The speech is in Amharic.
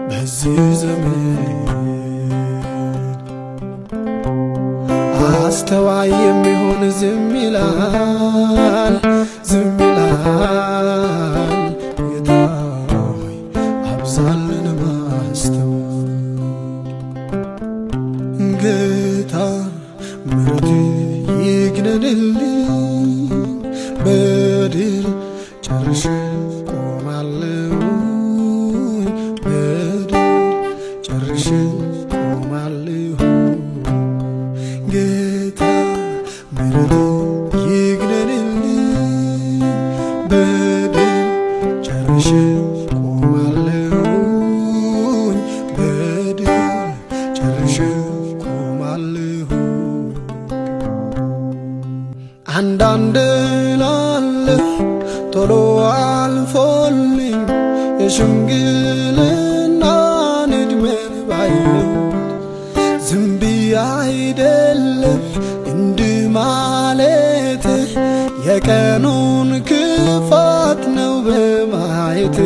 በዚህ ዘመን አስተዋይ የሚሆን ዝም ይላል ዝም ይላል። ጌታ ሆይ አብዛልን ማስተዋል። ጌታ ምሕረት ይግነንልኝ በድል ጨርሼ ቆማለሁ በድል ጨርሼ ቆማለሁ። ጌታ ምሕረት ይግነንልኝ በድል ጨርሼ ቆማለሁ በድል ጨርሼ ቆማለሁ። አንዳንድ ላለሁ ቶሎ አልፎልኝ የሽምግልናን ዕድሜን ባየሁት ዝም ብዬ አይደለም እንዲህ ማለቴ የቀኑን ክፋት ነው በማየቴ